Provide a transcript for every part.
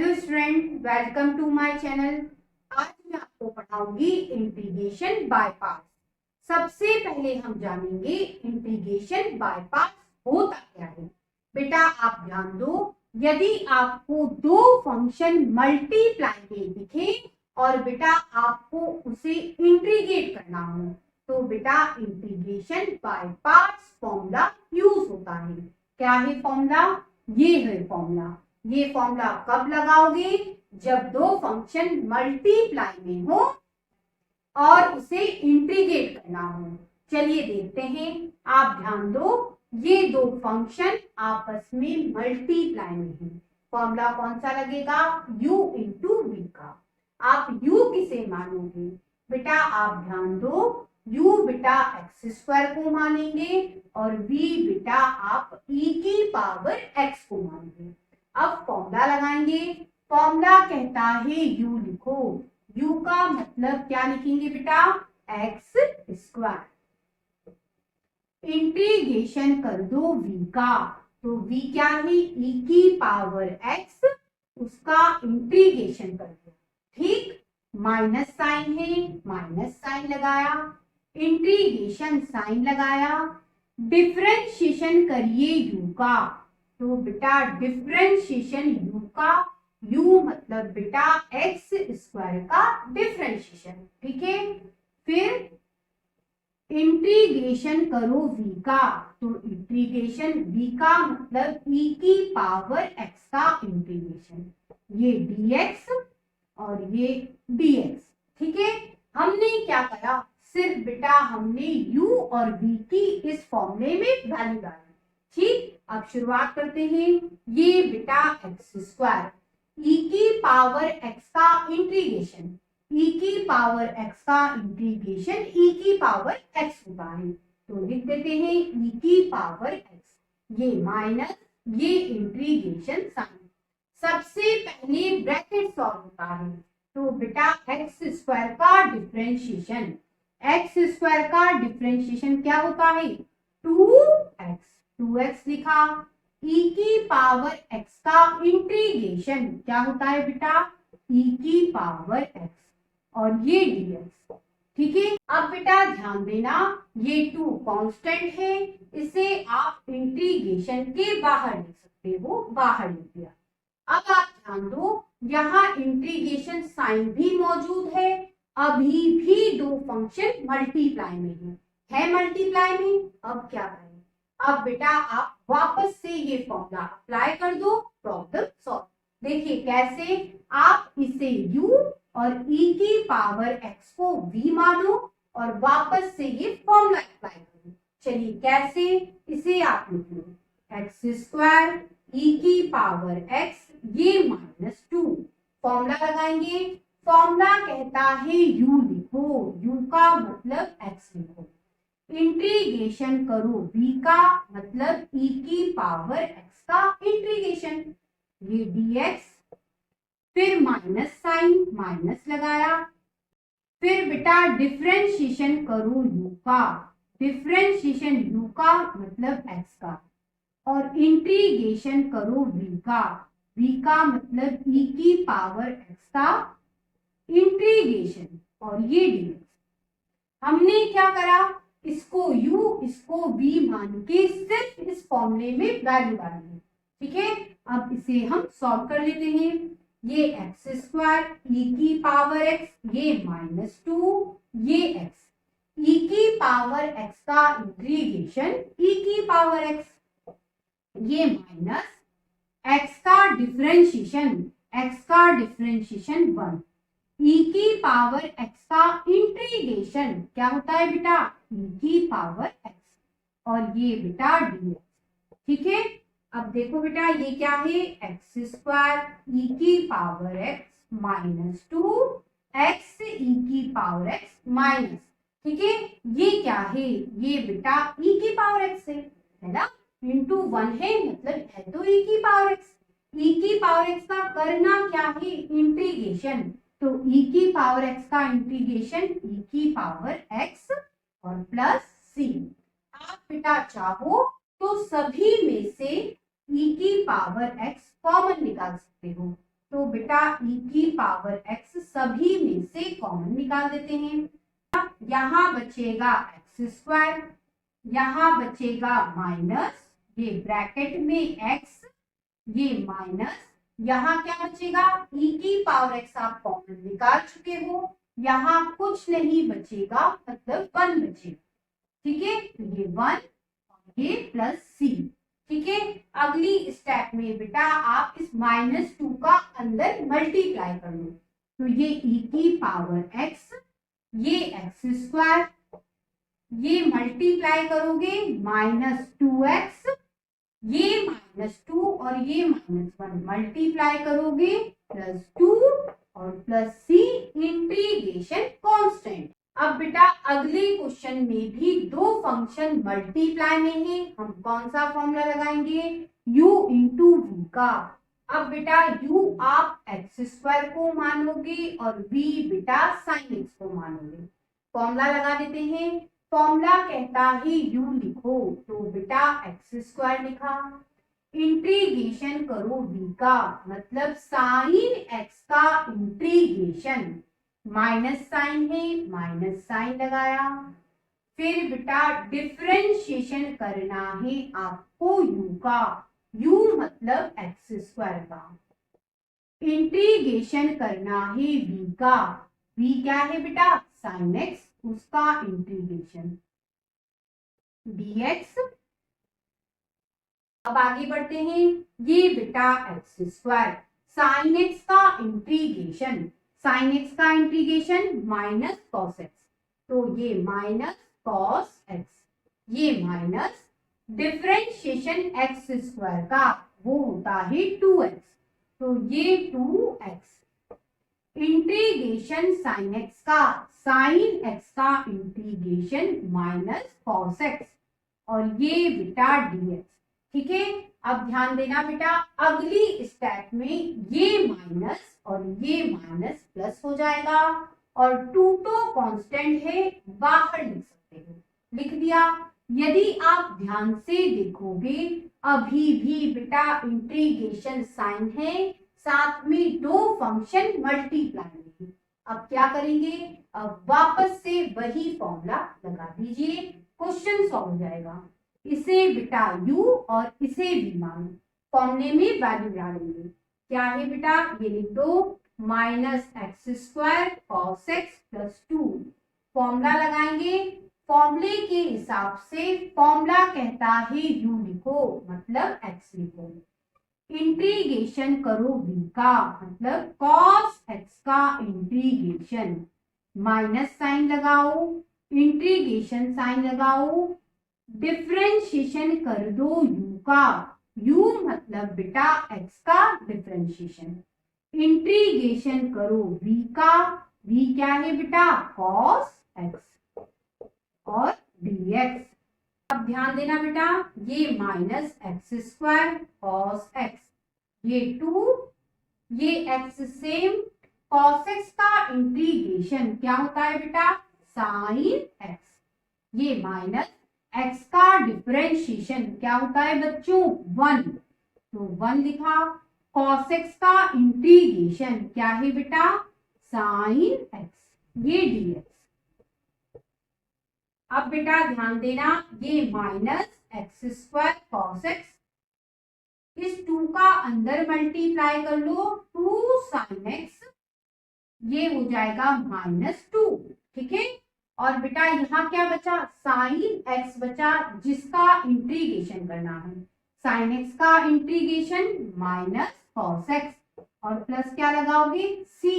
Hello student, welcome to my channel. आज मैं आपको पढ़ाऊंगी इंटीग्रेशन बाय पार्ट्स। सबसे पहले हम जानेंगे इंटीग्रेशन बाय पार्ट्स होता क्या है। बेटा आप ध्यान दो, यदि आपको दो फंक्शन मल्टीप्लाई में दिखे और बेटा आपको उसे इंटीग्रेट करना हो तो बेटा integration by parts formula use होता है। क्या है फॉर्मूला? ये है फॉर्मूला। ये फॉर्मूला कब लगाओगे? जब दो फंक्शन मल्टीप्लाई में हो और उसे इंटीग्रेट करना हो। चलिए देखते हैं। आप ध्यान दो, ये दो फंक्शन आपस में मल्टीप्लाई में है। फॉर्मूला कौन सा लगेगा? u इंटू वी का। आप u किसे मानोगे? बेटा आप ध्यान दो, u बेटा एक्स स्क्वायर को मानेंगे और v बेटा आप e की पावर x को मानेंगे। अब फॉर्मूला लगाएंगे। फॉर्मूला कहता है u लिखो। u का मतलब क्या लिखेंगे बेटा? X square. इंटीग्रेशन कर दो v का, तो v क्या है? e की पावर x, उसका इंटीग्रेशन कर दो। ठीक, माइनस साइन है, माइनस साइन लगाया, इंटीग्रेशन साइन लगाया। डिफरेंशिएशन करिए u का, तो बेटा डिफरेंशिएशन u का, u मतलब बेटा एक्स स्क्वायर का डिफरेंशिएशन। ठीक है, फिर इंटीग्रेशन करो v का, तो इंटीग्रेशन v का मतलब e की पावर x का इंटीग्रेशन। ये dx और ये dx। ठीक है, हमने क्या करा? सिर्फ बेटा हमने u और v की इस फॉर्मूले में वैल्यू डाली। ठीक, अब शुरुआत करते हैं। ये बेटा एक्स स्क्वायर, e की पावर x का इंटीग्रेशन, e की पावर x का इंटीग्रेशन e की पावर x होता है, तो लिख देते हैं e की पावर x। ये माइनस, ये इंटीग्रेशन साइन। सबसे पहले ब्रैकेट सॉल्व होता है, तो बेटा एक्स स्क्वायर का डिफरेंशिएशन, एक्स स्क्वायर का डिफरेंशिएशन क्या होता है? 2x, 2x लिखा। e की पावर x का इंटीग्रेशन क्या होता है बेटा? e की पावर x और ये dx। ठीक है, अब बेटा ध्यान देना, ये 2 कांस्टेंट है, इसे आप इंटीग्रेशन के बाहर लिख सकते हो, बाहर लिख दिया। अब आप ध्यान दो, यहाँ इंटीग्रेशन साइन भी मौजूद है। अभी भी दो फंक्शन मल्टीप्लाई में है मल्टीप्लाई में। अब क्या करें? अब बेटा आप वापस से ये फॉर्मूला अप्लाई कर दो, प्रॉब्लम सॉल्व। देखिए कैसे। आप इसे u और e की पावर x को v मानो और वापस से ये फॉर्मूला अप्लाई करो। चलिए कैसे, इसे आप लिख लो एक्स स्क्वायर e की पावर x, ये -2। फॉर्मूला लगाएंगे। फॉर्मूला कहता है u लिखो, u का मतलब x लिखो। इंटीग्रेशन करो v का मतलब e की पावर x का इंटीग्रेशन, ये dx। फिर माइनस साइन, माइनस लगाया। फिर बेटा डिफरेंशिएशन करो u का, डिफरेंशिएशन u का मतलब x का, और इंटीग्रेशन करो v का मतलब e की पावर x का इंटीग्रेशन और ये dx। हमने क्या करा? इसको u इसको v मान के सिर्फ इस फॉर्मूले में वैल्यू डालेंगे। ठीक है, अब इसे हम सॉल्व कर लेते हैं। ये एक्स स्क्वायर e की पावर x, ये -2, ये x, e की पावर x का इंटीग्रेशन e की पावर x, ये माइनस x का डिफरेंशिएशन, x का डिफरेंशिएशन 1, e की पावर x का इंटीग्रेशन क्या होता है बेटा? e की पावर x और ये बेटा dx। ठीक है, अब देखो बेटा ये क्या है? एक्स स्क्वायर e की पावर x -2 x e की पावर x माइनस। ठीक है, ये क्या है? ये बेटा e की पावर x है ना, इंटू 1 है, मतलब है तो e की पावर x। e की पावर x का करना क्या है? इंटीग्रेशन, तो e की पावर x का इंटीग्रेशन e की पावर x और प्लस c। आप बेटा चाहो तो सभी में से e की पावर x कॉमन निकाल सकते हो, तो तो बेटा e की पावर x सभी में से कॉमन निकाल देते हैं। यहाँ बचेगा एक्स स्क्वायर, यहाँ बचेगा माइनस, ये ब्रैकेट में x, ये माइनस, यहाँ क्या बचेगा e की पावर x आप कॉमन निकाल चुके हो, यहाँ कुछ नहीं बचेगा मतलब 1 बचेगा। ठीक है, तो ये 1 और ये प्लस c। ठीक है, अगली स्टेप में बेटा आप इस -2 का अंदर मल्टीप्लाई कर लो, तो ये e की पावर x, ये एक्स स्क्वायर, ये मल्टीप्लाई करोगे -2x, ये -2 और ये -1 मल्टीप्लाई करोगे +2 और +c इंटीग्रेशन कांस्टेंट। अब बेटा अगले क्वेश्चन में भी दो फंक्शन मल्टीप्लाई में है, हम कौन सा फॉर्मूला लगाएंगे u इंटू v का। अब बेटा u आप एक्स स्क्वायर को मानोगे और v बेटा साइन x को मानोगे। फॉर्मूला लगा देते हैं, फॉर्मूला कहता है u लिखो, तो बेटा एक्स स्क्वायर लिखा, इंटीग्रेशन करो v का, मतलब साइन x का इंटीग्रेशन, माइनस साइन है माइनस साइन लगाया, फिर बेटा डिफरेंशिएशन करना है आपको u का, u मतलब एक्स स्क्वायर का, इंटीग्रेशन करना है v का, v क्या है बेटा साइन x, उसका इंटीग्रेशन dx। अब आगे बढ़ते हैं, ये बेटा एक्स स्क्वायर साइन x का इंटीग्रेशन, साइन x का इंटीग्रेशन माइनस कॉस x, तो ये माइनस कॉस x, ये माइनस डिफरेंशिएशन एक्स स्क्वायर का वो होता है 2x, तो ये 2x, इंटीग्रेशन साइन x का, साइन x का इंटीग्रेशन माइनस कॉस x, और ये बेटा dx। ठीक है, अब ध्यान देना बेटा अगली स्टेप में ये माइनस और ये माइनस प्लस हो जाएगा, और 2 तो कांस्टेंट है बाहर लिख सकते हो, लिख दिया। यदि आप ध्यान से देखोगे अभी भी बेटा इंटीग्रेशन साइन है, साथ में दो फंक्शन मल्टीप्लाई है। अब क्या करेंगे, अब वापस से वही फॉर्मूला लगा दीजिए, क्वेश्चन सॉल्व हो जाएगा। इसे बेटा u और इसे v मानो, फॉर्मूले में वैल्यू डालेंगे, क्या है बेटा ये लिख दो -x² cos x + 2, फॉर्मूला लगाएंगे, फॉर्मूले के हिसाब से फॉर्मूला कहता है u लिखो मतलब x लिखो, इंटीग्रेशन करो v का, मतलब cos x का इंटीग्रेशन, माइनस साइन लगाओ, इंटीग्रेशन साइन लगाओ, डिफरेंशिएशन कर दो u का, u मतलब बेटा x का डिफरेंशिएशन, इंटीग्रेशन करो v का, v क्या है बेटा cos x और dx। अब ध्यान देना बेटा ये -x² cos x, ये 2, ये x सेम, cos x का इंटीग्रेशन क्या होता है बेटा साइन x, ये माइनस x का डिफरेंशिएशन क्या होता है बच्चों 1, तो 1 लिखा, cos x का इंटीग्रेशन क्या है बेटा साइन x, ये dx। अब बेटा ध्यान देना ये -x² cos x, इस 2 का अंदर मल्टीप्लाई कर लो 2 sin x, ये हो जाएगा -2। ठीक है, और बेटा यहाँ क्या बचा साइन x बचा, जिसका इंटीग्रेशन करना है, साइन x का इंटीग्रेशन माइनस कॉस x, और प्लस क्या लगाओगे c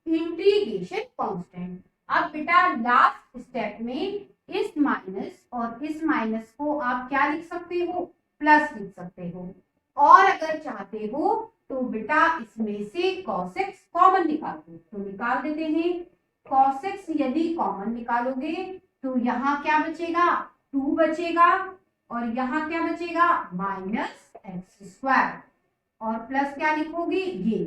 इंटीग्रेशन कांस्टेंट। अब बेटा लास्ट स्टेप में इस माइनस और इस माइनस को आप क्या लिख सकते हो प्लस लिख सकते हो, और अगर चाहते हो तो बेटा इसमें से cos x कॉमन निकाल दो, तो निकाल देते हैं। cos x यदि कॉमन निकालोगे तो यहाँ क्या बचेगा 2 बचेगा, और यहाँ क्या बचेगा -x², और प्लस क्या लिखोगे ये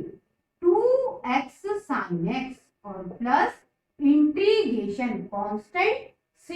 2x sin x, और प्लस इंटीग्रेशन कांस्टेंट c